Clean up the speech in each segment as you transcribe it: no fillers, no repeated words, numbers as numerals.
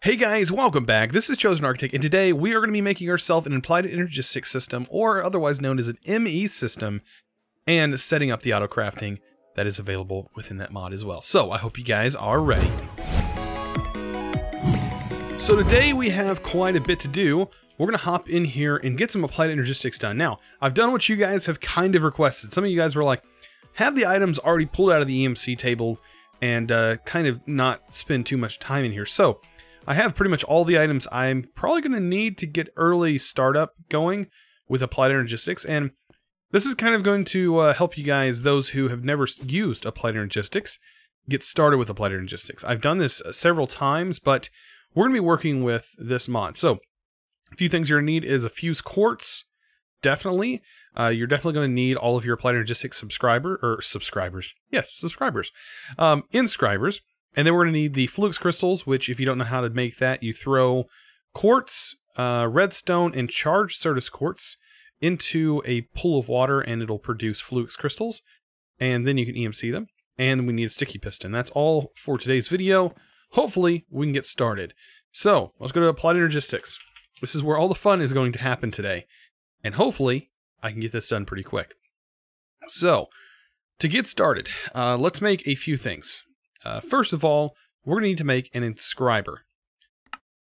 Hey guys, welcome back. This is Chosen Architect, and today we are going to be making ourselves an implied Energistics system, or otherwise known as an ME system, and setting up the autocrafting that is available within that mod as well. So I hope you guys are ready. So today we have quite a bit to do. We're going to hop in here and get some applied Energistics done. Now, I've done what you guys have kind of requested. Some of you guys were like, have the items already pulled out of the EMC table and kind of not spend too much time in here. So I have pretty much all the items I'm probably going to need to get early startup going with Applied Energistics, and this is kind of going to help you guys, those who have never used Applied Energistics, get started with Applied Energistics. I've done this several times, but we're going to be working with this mod. So a few things you're going to need is a fused quartz, definitely. You're definitely going to need all of your Applied Energistics subscribers. Yes, subscribers. Inscribers. And then we're going to need the flux crystals, which if you don't know how to make that, you throw quartz, redstone, and charged Certus quartz into a pool of water and it'll produce flux crystals. And then you can EMC them. And we need a sticky piston. That's all for today's video. Hopefully we can get started. So let's go to Applied Energistics. This is where all the fun is going to happen today. And hopefully I can get this done pretty quick. So to get started, let's make a few things. First of all, we're going to need to make an inscriber.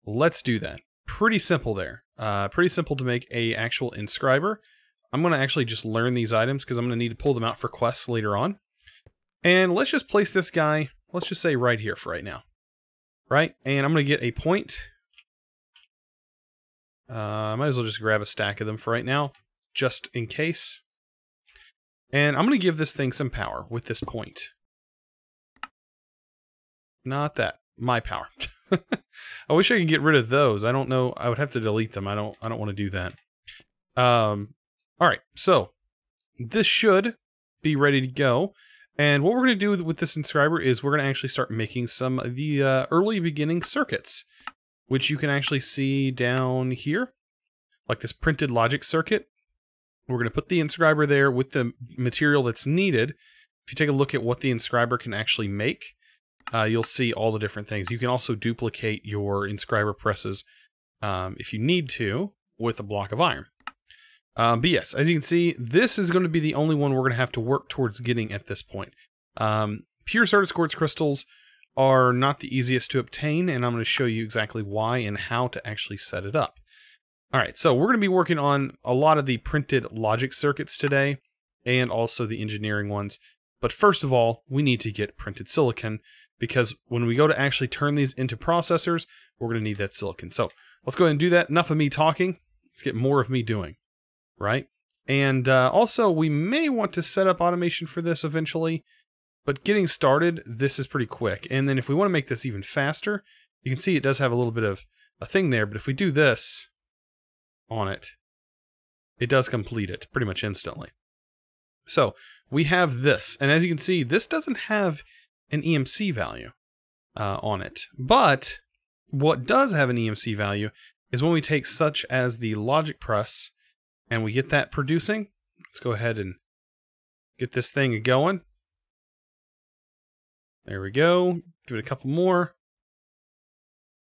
Let's do that. Pretty simple there. Pretty simple to make a actual inscriber. I'm going to actually just learn these items because I'm going to need to pull them out for quests later on. And let's just place this guy, let's just say right here for right now. Right? And I'm going to get a point. I might as well just grab a stack of them for right now, just in case. And I'm going to give this thing some power with this point. Not that. My power. I wish I could get rid of those. I don't know. I would have to delete them. I don't want to do that. Alright, so this should be ready to go. And what we're going to do with this inscriber is we're going to actually start making some of the early beginning circuits, which you can actually see down here, like this printed logic circuit. We're going to put the inscriber there with the material that's needed. If you take a look at what the inscriber can actually make, you'll see all the different things. You can also duplicate your inscriber presses if you need to with a block of iron. But yes, as you can see, this is going to be the only one we're going to have to work towards getting at this point. Pure Certus quartz crystals are not the easiest to obtain, and I'm going to show you exactly why and how to actually set it up. Alright, so we're going to be working on a lot of the printed logic circuits today, and also the engineering ones. But first of all, we need to get printed silicon, because when we go to actually turn these into processors, we're going to need that silicon. So let's go ahead and do that. Enough of me talking. Let's get more of me doing. Right? And also, we may want to set up automation for this eventually. But getting started, this is pretty quick. And then if we want to make this even faster, you can see it does have a little bit of a thing there. But if we do this on it, it does complete it pretty much instantly. So we have this. And as you can see, this doesn't have an EMC value on it. But what does have an EMC value is when we take such as the logic press and we get that producing. Let's go ahead and get this thing going. There we go. Give it a couple more.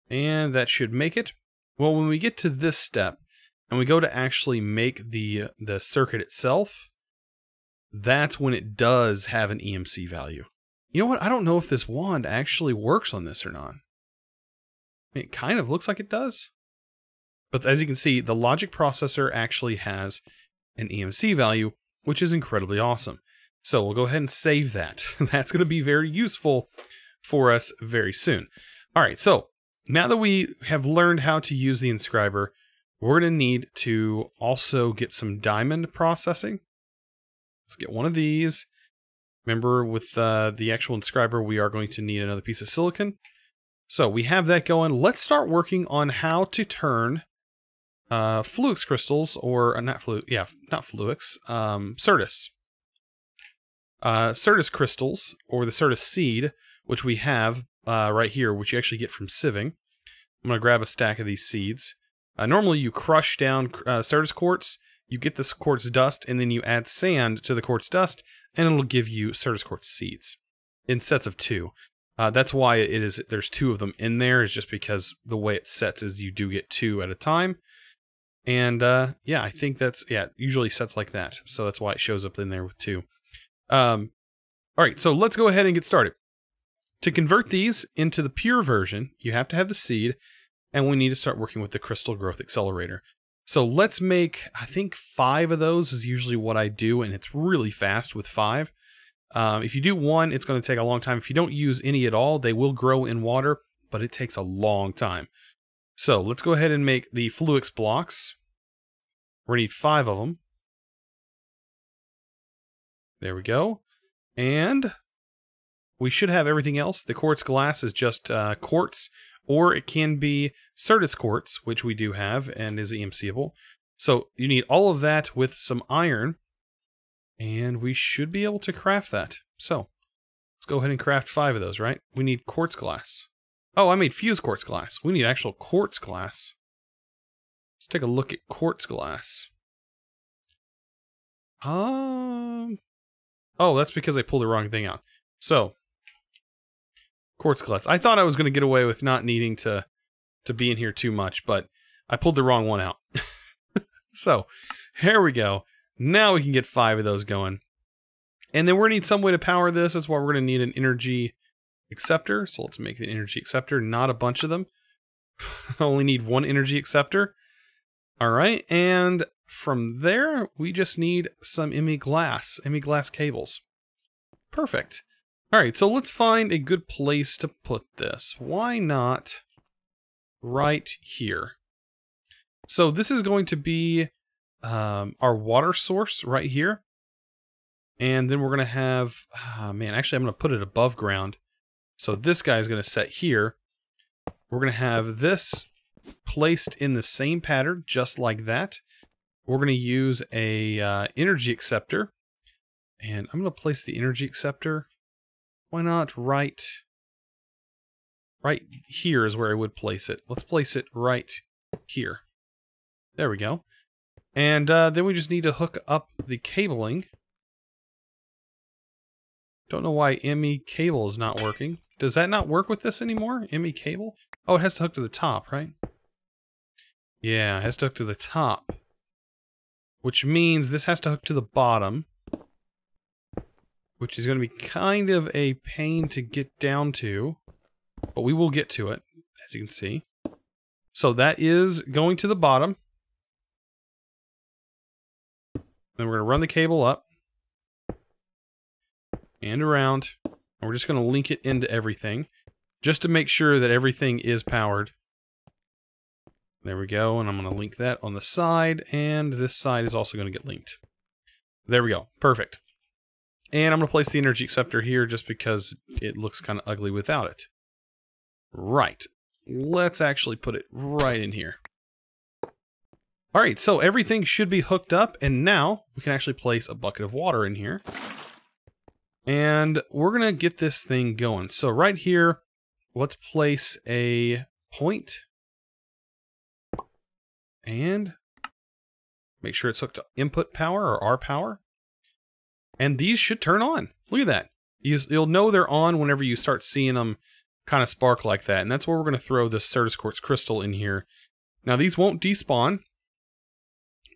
And that should make it. Well, when we get to this step and we go to actually make the circuit itself, that's when it does have an EMC value. You know what? I don't know if this wand actually works on this or not. It kind of looks like it does. But as you can see, the logic processor actually has an EMC value, which is incredibly awesome. So we'll go ahead and save that. That's going to be very useful for us very soon. All right, so now that we have learned how to use the inscriber, we're going to need to also get some diamond processing. Let's get one of these. Remember, with the actual inscriber, we are going to need another piece of silicon. So we have that going. Let's start working on how to turn flux crystals, or not flux, yeah, not flux, Certus. Certus crystals, or the Certus seed, which we have right here, which you actually get from sieving. I'm going to grab a stack of these seeds. Normally you crush down Certus quartz, you get this quartz dust, and then you add sand to the quartz dust, and it'll give you Certus quartz seeds in sets of 2. That's why there's 2 of them in there, is just because the way it sets is you do get 2 at a time. And yeah, I think it usually sets like that. So that's why it shows up in there with 2. All right, so let's go ahead and get started. To convert these into the pure version, you have to have the seed, and we need to start working with the Crystal Growth Accelerator. So let's make, I think 5 of those is usually what I do, and it's really fast with 5. If you do 1, it's going to take a long time. If you don't use any at all, they will grow in water, but it takes a long time. So let's go ahead and make the Fluix blocks. We're going to need 5 of them. There we go. And we should have everything else. The Quartz Glass is just quartz, or it can be Certus quartz, which we do have and is EMCable. So you need all of that with some iron, and we should be able to craft that. So let's go ahead and craft 5 of those, right? We need Quartz Glass. Oh, I made fused Quartz Glass. We need actual Quartz Glass. Let's take a look at Quartz Glass. Oh, that's because I pulled the wrong thing out. So, Quartz Glass. I thought I was going to get away with not needing to be in here too much, but I pulled the wrong one out. So, here we go. Now we can get 5 of those going. And then we're going to need some way to power this. That's why we're going to need an energy acceptor. So let's make the energy acceptor, not a bunch of them. I only need 1 energy acceptor. All right, and from there, we just need some Emmy glass cables. Perfect. All right, so let's find a good place to put this. Why not right here? So this is going to be our water source right here. And then we're going to have, actually I'm going to put it above ground. So this guy is going to set here. We're going to have this placed in the same pattern, just like that. We're going to use a energy acceptor. And I'm going to place the energy acceptor. Why not right here is where I would place it. Let's place it right here. There we go. And then we just need to hook up the cabling. Don't know why Emmy cable is not working. Does that not work with this anymore? Emmy cable? Oh, it has to hook to the top, right? Yeah, it has to hook to the top. Which means this has to hook to the bottom. Which is going to be kind of a pain to get down to. But we will get to it, as you can see. So that is going to the bottom. Then we're going to run the cable up. And around. And we're just going to link it into everything. Just to make sure that everything is powered. There we go. And I'm going to link that on the side. And this side is also going to get linked. There we go. Perfect. And I'm going to place the energy acceptor here just because it looks kind of ugly without it. Right. Let's actually put it right in here. Alright, so everything should be hooked up, and now we can actually place a bucket of water in here. And we're going to get this thing going. So right here, let's place a point. And make sure it's hooked to input power or R power. And these should turn on. Look at that. You'll know they're on whenever you start seeing them kind of spark like that. And that's where we're going to throw the Certus Quartz crystal in here. Now these won't despawn,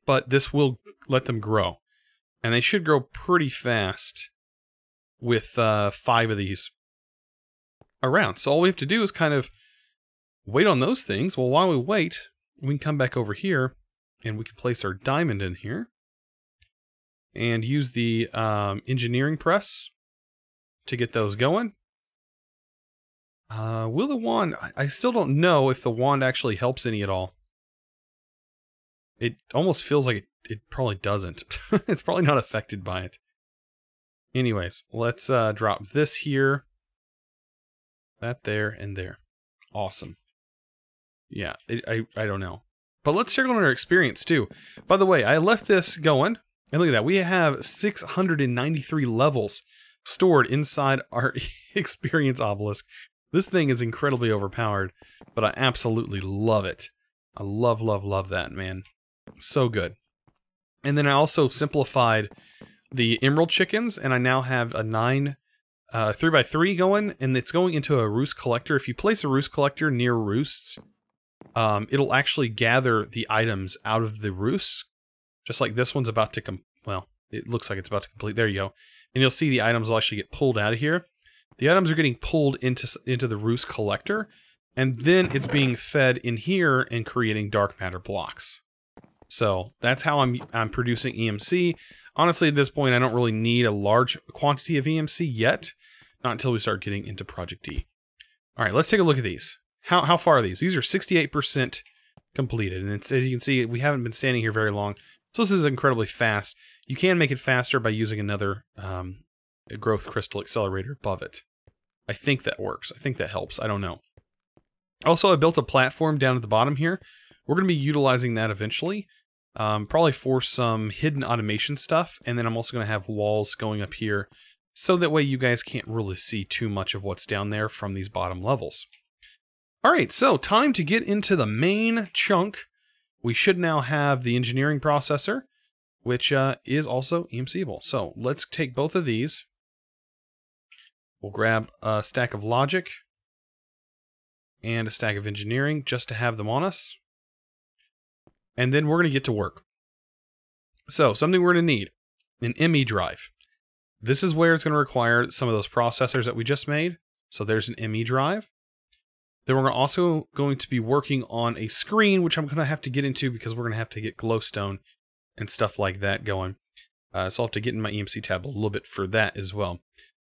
but this will let them grow. And they should grow pretty fast with 5 of these around. So all we have to do is kind of wait on those things. Well, while we wait, we can come back over here and we can place our diamond in here. And use the engineering press to get those going. Will the wand... I still don't know if the wand actually helps any at all. It almost feels like it probably doesn't. It's probably not affected by it. Anyways, let's drop this here. That there and there. Awesome. Yeah, I don't know. But let's check on our experience too. By the way, I left this going. And look at that, we have 693 levels stored inside our experience obelisk. This thing is incredibly overpowered, but I absolutely love it. I love, love, love that, man. So good. And then I also simplified the emerald chickens, and I now have a 9 3x3 going, and it's going into a roost collector. If you place a roost collector near roosts, it'll actually gather the items out of the roosts, just like this one's about to well, it looks like it's about to complete. There you go. And you'll see the items will actually get pulled out of here. The items are getting pulled into the roost collector, and then it's being fed in here and creating dark matter blocks. So that's how I'm producing EMC. Honestly, at this point, I don't really need a large quantity of EMC yet. Not until we start getting into Project D. All right, let's take a look at these. How far are these? These are 68% completed. And it's, as you can see, we haven't been standing here very long. So this is incredibly fast. You can make it faster by using another growth crystal accelerator above it. I think that works. I think that helps. I don't know. Also, I built a platform down at the bottom here. We're going to be utilizing that eventually. Probably for some hidden automation stuff. And then I'm also going to have walls going up here, so that way you guys can't really see too much of what's down there from these bottom levels. All right, so time to get into the main chunk. We should now have the engineering processor, which is also EMCable. So let's take both of these. We'll grab a stack of logic and a stack of engineering just to have them on us. And then we're going to get to work. So something we're going to need, an Emmy Drive. This is where it's going to require some of those processors that we just made. So there's an Emmy Drive. Then we're also going to be working on a screen, which I'm going to have to get into because we're going to have to get Glowstone and stuff like that going. So I'll have to get in my EMC tab a little bit for that as well.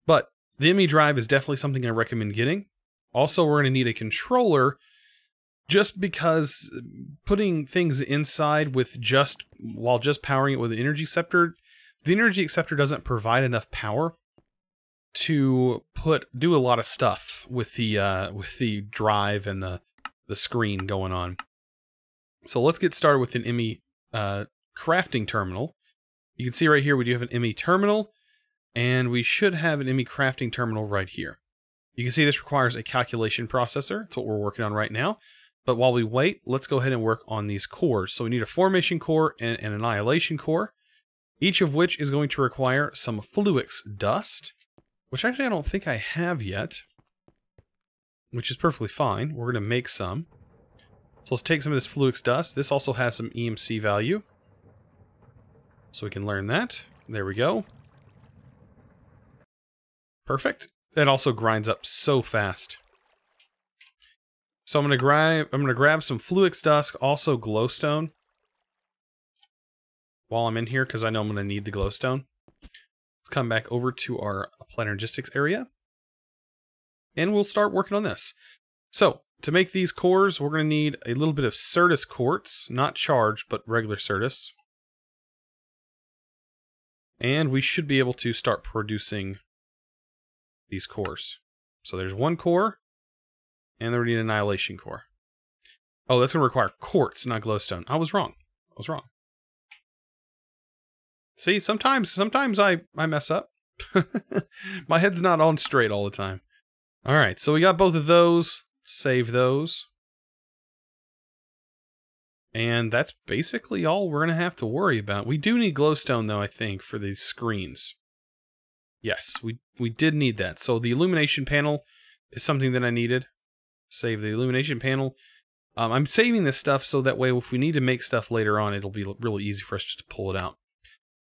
But the Emmy Drive is definitely something I recommend getting. Also, we're going to need a controller, just because putting things inside with while just powering it with an Energistics, the Energistics doesn't provide enough power to do a lot of stuff with the drive and the screen going on. So let's get started with an Emmy crafting terminal. You can see right here we do have an Emmy Terminal, and we should have an Emmy crafting terminal right here. You can see this requires a calculation processor. That's what we're working on right now. But while we wait, let's go ahead and work on these cores. So we need a formation core and an annihilation core, each of which is going to require some Fluix dust, which actually I don't think I have yet, which is perfectly fine. We're going to make some. So let's take some of this Fluix dust. This also has some EMC value, so we can learn that. There we go. Perfect. That also grinds up so fast. So I'm gonna grab some Fluix dust, also Glowstone, while I'm in here, because I know I'm gonna need the Glowstone. Let's come back over to our Energistics area, and we'll start working on this. So to make these cores, we're gonna need a little bit of Certus quartz, not charged, but regular Certus, and we should be able to start producing these cores. So there's one core. And then we need an annihilation core. Oh, that's going to require quartz, not glowstone. I was wrong. See, sometimes I mess up. My head's not on straight all the time. All right, so we got both of those. Save those. And that's basically all we're going to have to worry about. We do need glowstone, though, I think, for these screens. Yes, we did need that. So the illumination panel is something that I needed. Save the illumination panel. I'm saving this stuff so that way if we need to make stuff later on, it'll be really easy for us just to pull it out.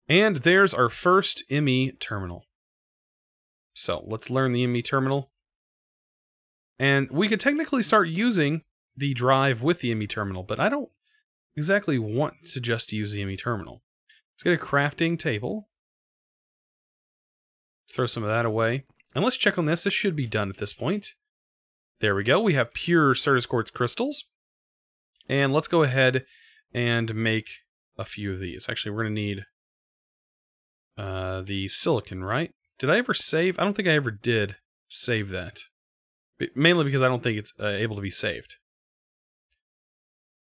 And there's our first Emmy Terminal. So let's learn the Emmy Terminal. And we could technically start using the drive with the Emmy Terminal, but I don't exactly want to just use the Emmy Terminal. Let's get a crafting table. Let's throw some of that away. And let's check on this. This should be done at this point. There we go. We have pure Certus quartz crystals. And let's go ahead and make a few of these. Actually, we're going to need the silicon, right? Did I ever save? I don't think I ever did save that. Mainly because I don't think it's able to be saved.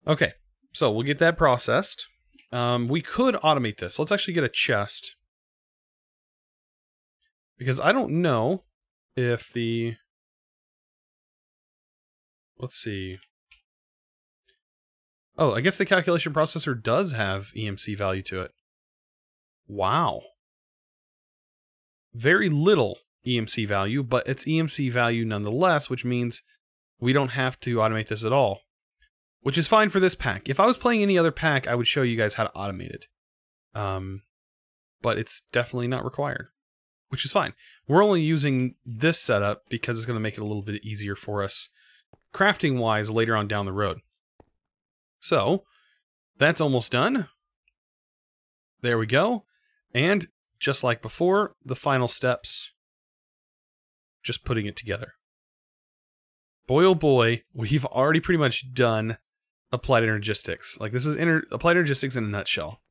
Okay, so we'll get that processed. We could automate this. Let's actually get a chest. Because I don't know if the... Let's see. Oh, I guess the calculation processor does have EMC value to it. Wow. Very little EMC value, but it's EMC value nonetheless, which means we don't have to automate this at all, which is fine for this pack. If I was playing any other pack, I would show you guys how to automate it. But it's definitely not required, which is fine. We're only using this setup because it's going to make it a little bit easier for us crafting-wise later on down the road. So, that's almost done. There we go. And just like before, the final steps, just putting it together. Boy, oh boy, we've already pretty much done Applied Energistics. Like, this is Applied Energistics in a nutshell.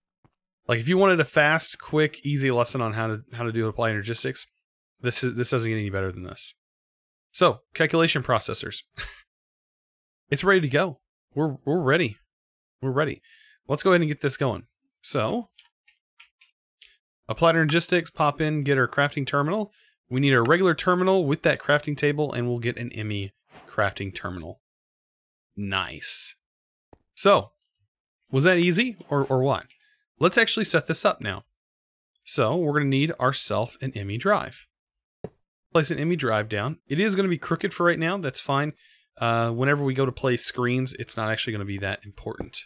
Like, if you wanted a fast, quick, easy lesson on how to do Applied Energistics, this doesn't get any better than this. So, calculation processors. It's ready to go. We're ready. We're ready. Let's go ahead and get this going. So, Applied Energistics, pop in, get our crafting terminal. We need a regular terminal with that crafting table, and we'll get an Emmy crafting terminal. Nice. So, was that easy or what? Let's actually set this up now. So, we're going to need ourselves an Emmy Drive. Place an Emmy Drive down. It is going to be crooked for right now. That's fine. Whenever we go to place screens, it's not actually going to be that important.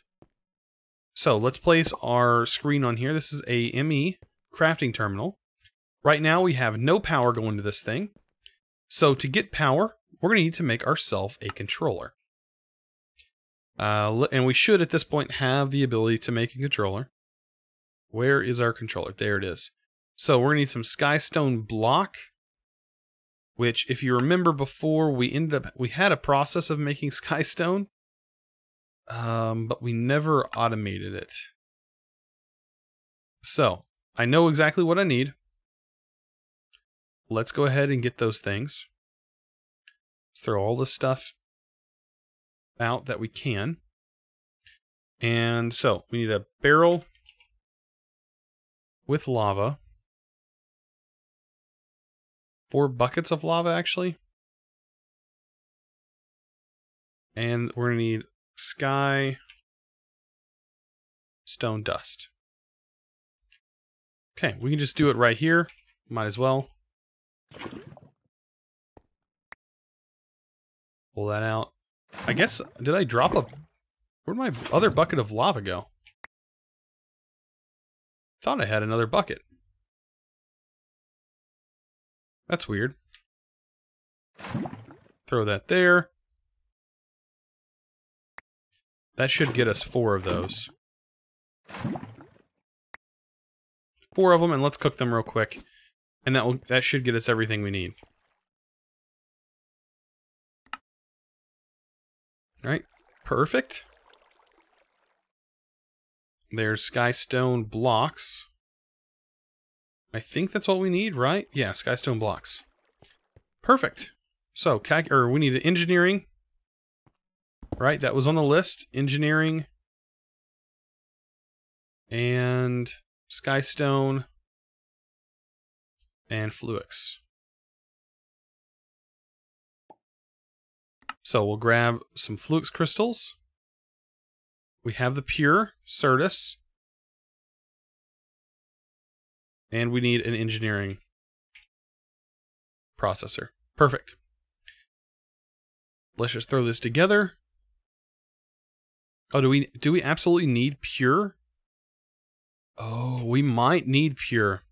So, let's place our screen on here. This is a Emmy crafting terminal. Right now, we have no power going to this thing. So, to get power, we're going to need to make ourselves a controller. And we should, at this point, have the ability to make a controller. Where is our controller? There it is. So, we're going to need some Skystone block. Which, if you remember before, we had a process of making Skystone. But we never automated it. So, I know exactly what I need. Let's go ahead and get those things. Let's throw all the stuff out that we can. And so, we need a barrel with lava. 4 buckets of lava, actually. And we're going to need sky stone dust. Okay, we can just do it right here. Might as well. Pull that out. I guess, did I drop a... Where'd my other bucket of lava go? Thought I had another bucket. That's weird. Throw that there. That should get us 4 of those. 4 of them, and let's cook them real quick. And that should get us everything we need. Alright, perfect. There's Skystone blocks. I think that's what we need, right? Yeah, Skystone blocks. Perfect. So, we need engineering. Right, that was on the list. Engineering. And Skystone. And Fluix. So we'll grab some Fluix crystals. We have the pure Certus. And we need an engineering processor. Perfect. Let's just throw this together. Oh, do we absolutely need pure? Oh, we might need pure.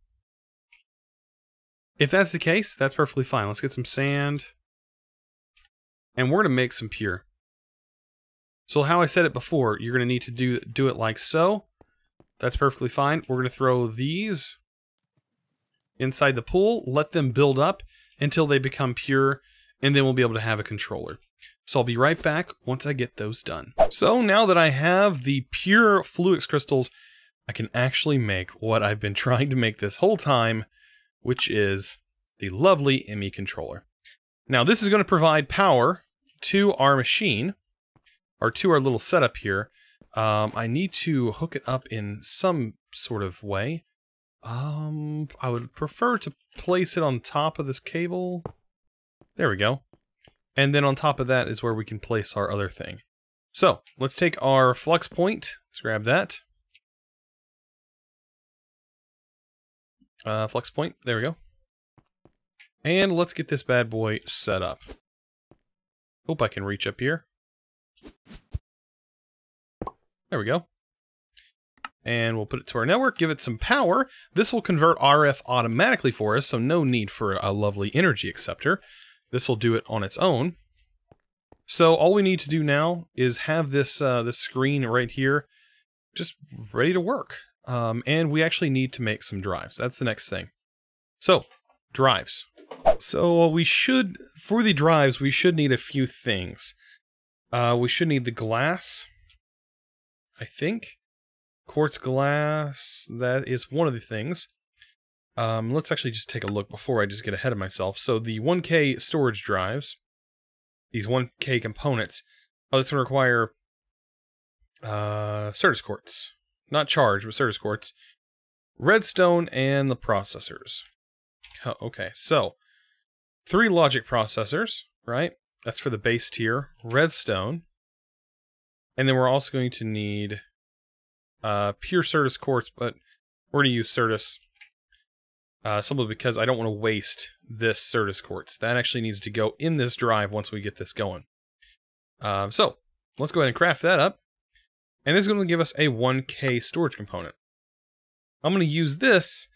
If that's the case, that's perfectly fine. Let's get some sand. And we're going to make some pure. So how I said it before, you're going to need to do it like so. That's perfectly fine. We're going to throw these inside the pool, let them build up until they become pure, and then we'll be able to have a controller. So I'll be right back once I get those done. So now that I have the pure Fluix crystals, I can actually make what I've been trying to make this whole time, which is the lovely Emmy Controller. Now this is going to provide power to our machine, or to our little setup here. I need to hook it up in some sort of way. I would prefer to place it on top of this cable. There we go. And then on top of that is where we can place our other thing. So, let's take our flux point. Let's grab that. Flux point, there we go. And let's get this bad boy set up. Hope I can reach up here. There we go. And we'll put it to our network, give it some power. This will convert RF automatically for us, so no need for a lovely energy acceptor. This will do it on its own. So all we need to do now is have this this screen right here just ready to work. And we actually need to make some drives. That's the next thing. So, drives. So we should, for the drives, we should need a few things. We should need the glass, I think. Quartz glass, that is one of the things. Let's actually just take a look before I just get ahead of myself. So the 1K storage drives, these 1K components, that's going to require Certus quartz. Not charge, but Certus quartz. Redstone and the processors. Oh, okay, so 3 logic processors, right? That's for the base tier. Redstone. And then we're also going to need pure Certus quartz, but we're going to use Certus simply because I don't want to waste this Certus quartz. That actually needs to go in this drive once we get this going. So, let's go ahead and craft that up. And this is going to give us a 1K storage component. I'm going to use this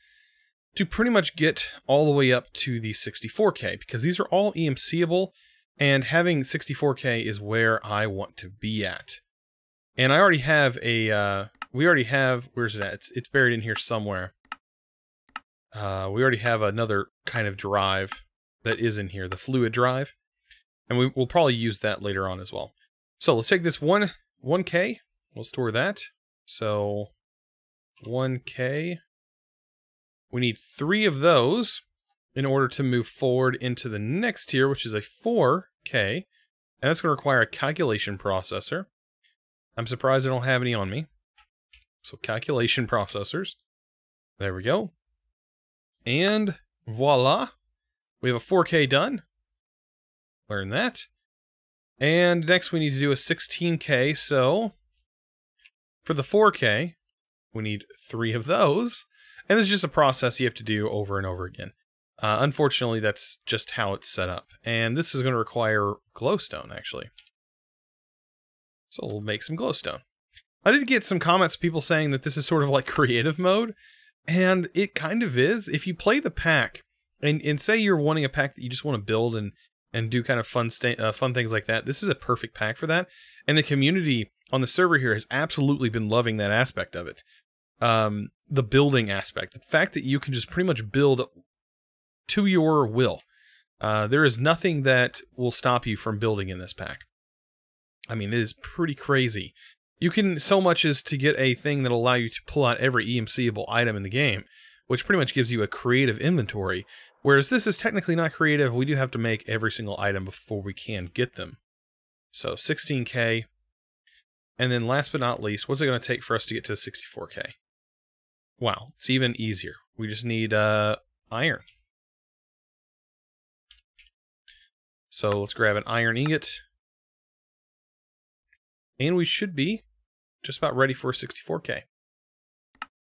to pretty much get all the way up to the 64K, because these are all EMCable, and having 64K is where I want to be at. And I already have a, where's it at? It's buried in here somewhere. We already have another kind of drive that is in here, the fluid drive. And we'll probably use that later on as well. So let's take this 1K, we'll store that. So 1K. We need 3 of those in order to move forward into the next tier, which is a 4K. And that's going to require a calculation processor. I'm surprised I don't have any on me. So calculation processors. There we go. And voila. We have a 4K done. Learn that. And next we need to do a 16K. So for the 4K, we need 3 of those. And this is just a process you have to do over and over again. Unfortunately, that's just how it's set up. And this is going to require glowstone, actually. So we'll make some glowstone. I did get some comments of people saying that this is sort of like creative mode. And it kind of is. If you play the pack, and say you're wanting a pack that you just want to build and do kind of fun things like that, this is a perfect pack for that. And the community on the server here has absolutely been loving that aspect of it. The building aspect. The fact that you can just pretty much build to your will. There is nothing that will stop you from building in this pack. I mean, it is pretty crazy. You can so much as to get a thing that'll allow you to pull out every EMCable item in the game, which pretty much gives you a creative inventory. Whereas this is technically not creative, we do have to make every single item before we can get them. So 16K. And then last but not least, what's it going to take for us to get to 64K? Wow, it's even easier. We just need iron. So let's grab an iron ingot. And we should be just about ready for 64K.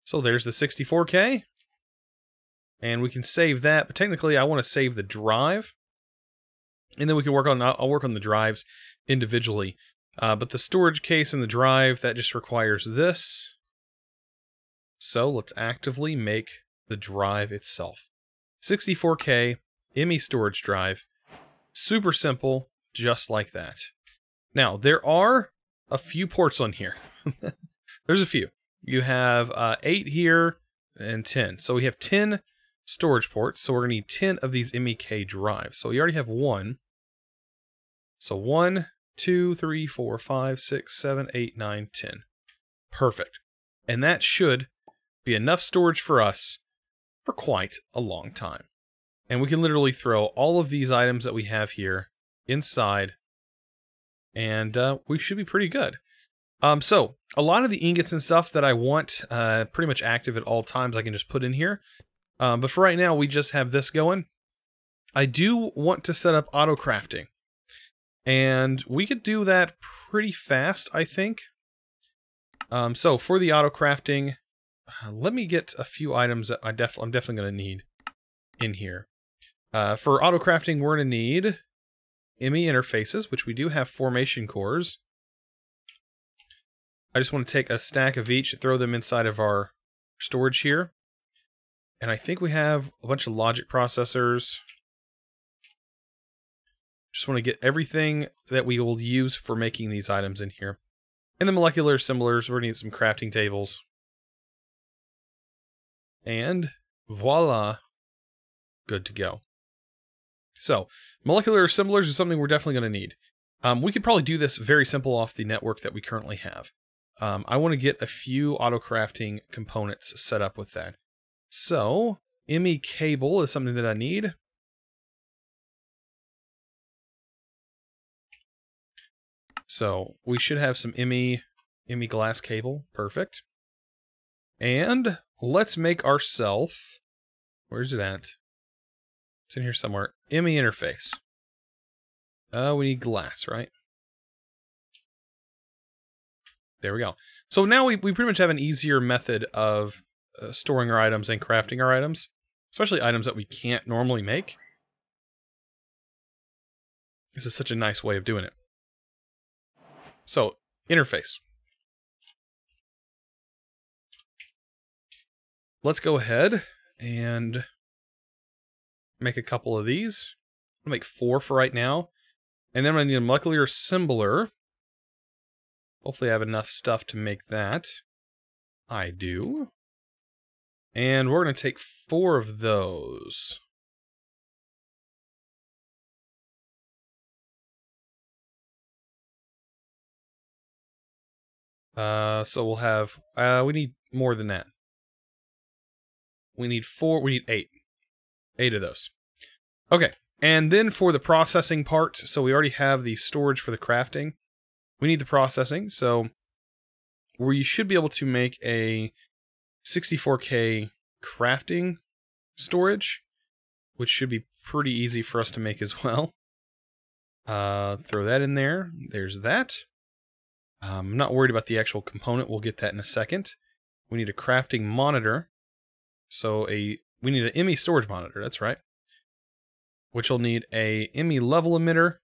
So there's the 64K. And we can save that, but technically I want to save the drive. And then we can work on, I'll work on the drives individually. But the storage case and the drive, that just requires this. So let's actively make the drive itself. 64K, Emmy storage drive. Super simple, just like that. Now, there are a few ports on here. There's a few. You have 8 here and 10. So we have 10 storage ports. So we're going to need 10 of these MEK drives. So we already have 1. So 1, 2, 3, 4, 5, 6, 7, 8, 9, 10. Perfect. And that should be enough storage for us for quite a long time. And we can literally throw all of these items that we have here inside, and we should be pretty good. So a lot of the ingots and stuff that I want pretty much active at all times, I can just put in here. But for right now, we just have this going. I do want to set up Autocrafting, and we could do that pretty fast, I think. So for the Autocrafting, let me get a few items that I'm definitely going to need in here. For autocrafting, we're going to need Emmy interfaces, which we do have formation cores. I just want to take a stack of each and throw them inside of our storage here. And I think we have a bunch of logic processors. Just want to get everything that we will use for making these items in here. And the molecular assemblers, we're going to need some crafting tables. And voila, good to go. So, molecular assemblers is something we're definitely going to need. We could probably do this very simple off the network that we currently have. I want to get a few autocrafting components set up with that. So, Emmy cable is something that I need. So, we should have some Emmy glass cable. Perfect. And let's make ourselves... Where's it at? It's in here somewhere. Emmy interface. We need glass, right? There we go. So now we pretty much have an easier method of storing our items and crafting our items. Especially items that we can't normally make. This is such a nice way of doing it. So, interface. Let's go ahead and make a couple of these. I'll make 4 for right now. And then I'm going to need a molecular assembler. Hopefully I have enough stuff to make that. I do. And we're going to take 4 of those. So we'll have, we need more than that. We need 4, we need 8. 8 of those. Okay, and then for the processing part, so we already have the storage for the crafting. We need the processing, so we should be able to make a 64K crafting storage, which should be pretty easy for us to make as well. Throw that in there. There's that. I'm not worried about the actual component. We'll get that in a second. We need a crafting monitor. So we need an Emmy storage monitor, that's right. Which will need a Emmy level emitter,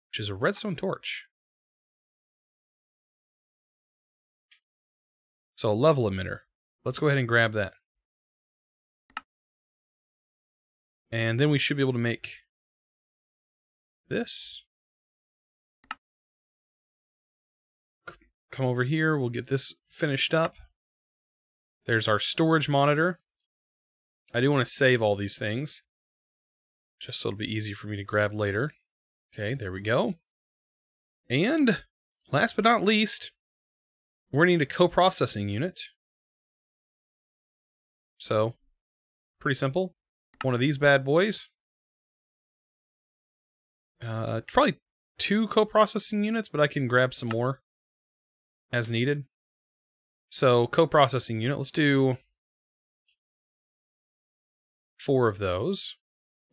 which is a redstone torch. So a level emitter. Let's go ahead and grab that. And then we should be able to make this. Come over here, we'll get this finished up. There's our storage monitor. I do want to save all these things, just so it'll be easy for me to grab later. Okay, there we go. And last but not least, we're going to need a co-processing unit. So, pretty simple. One of these bad boys. Probably 2 co-processing units, but I can grab some more as needed. So, co-processing unit, let's do 4 of those,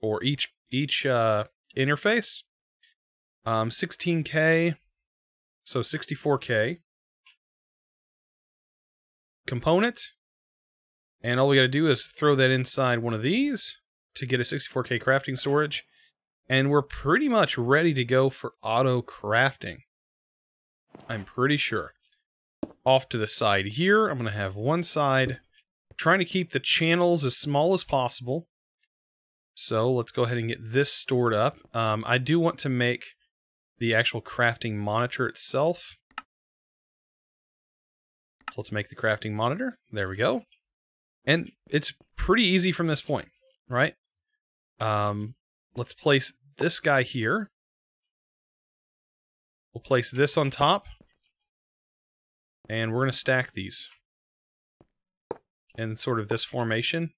or each interface. 16K, so 64K. Component, and all we gotta do is throw that inside one of these to get a 64K crafting storage, and we're pretty much ready to go for auto crafting. I'm pretty sure. Off to the side here, I'm going to have one side, trying to keep the channels as small as possible. So let's go ahead and get this stored up. I do want to make the actual crafting monitor itself. So let's make the crafting monitor. There we go. And it's pretty easy from this point, right? Let's place this guy here. We'll place this on top. And we're going to stack these in sort of this formation.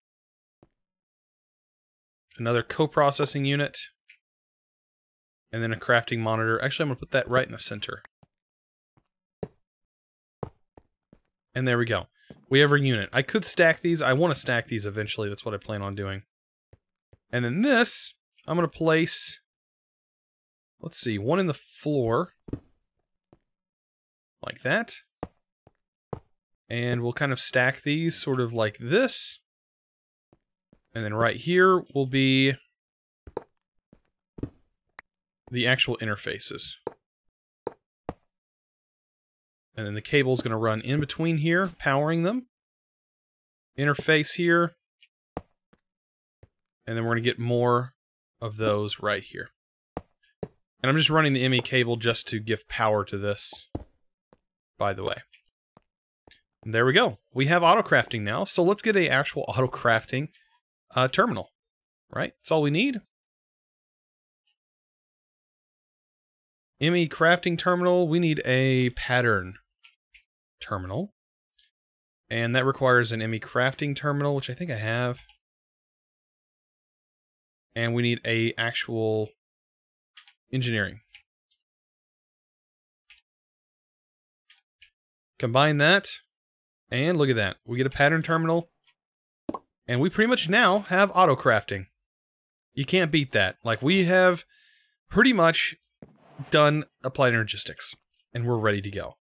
Another co-processing unit. And then a crafting monitor. Actually, I'm going to put that right in the center. And there we go. We have our unit. I could stack these. I want to stack these eventually. That's what I plan on doing. And then this, I'm going to place, let's see, one in the floor. Like that. And we'll kind of stack these sort of like this. And then right here will be the actual interfaces. And then the cable is going to run in between here, powering them. Interface here. And then we're going to get more of those right here. And I'm just running the Emmy cable just to give power to this, by the way. And there we go. We have Autocrafting now, so let's get an actual Autocrafting terminal. Right? That's all we need. Emmy Crafting Terminal, we need a pattern terminal. And that requires an Emmy Crafting Terminal, which I think I have. And we need a actual engineering. Combine that, and look at that. We get a pattern terminal, and we pretty much now have Autocrafting. You can't beat that. Like, we have pretty much done Applied Energistics, and we're ready to go.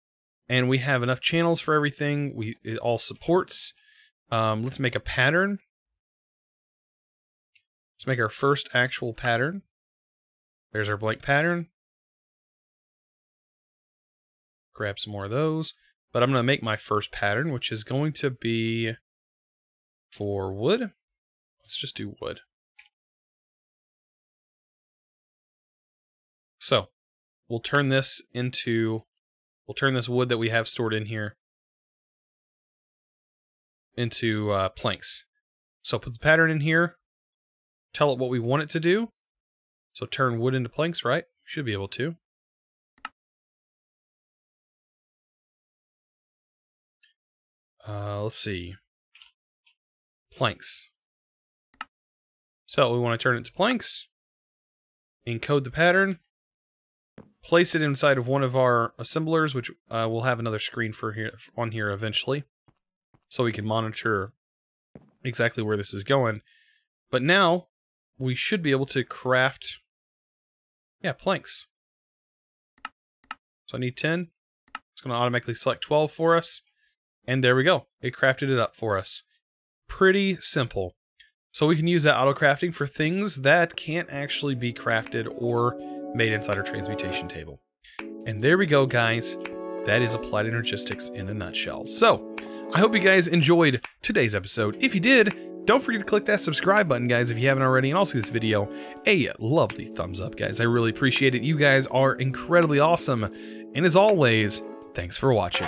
And we have enough channels for everything. It all supports. Let's make a pattern. Let's make our first actual pattern. There's our blank pattern. Grab some more of those. But I'm going to make my first pattern, which is going to be for wood. Let's just do wood. So, we'll turn this wood that we have stored in here into planks. So put the pattern in here, tell it what we want it to do. So turn wood into planks, right? Should be able to. Let's see. Planks. So we want to turn it to planks. Encode the pattern. Place it inside of one of our assemblers, which we'll have another screen for on here eventually, so we can monitor exactly where this is going. But now we should be able to craft, planks. So I need 10. It's going to automatically select 12 for us, and there we go. It crafted it up for us. Pretty simple. So we can use that auto-crafting for things that can't actually be crafted or made inside our transmutation table. And there we go, guys. That is Applied Energistics in a nutshell. So, I hope you guys enjoyed today's episode. If you did, don't forget to click that subscribe button, guys, if you haven't already, and also give this video a lovely thumbs up, guys. I really appreciate it. You guys are incredibly awesome. And as always, thanks for watching.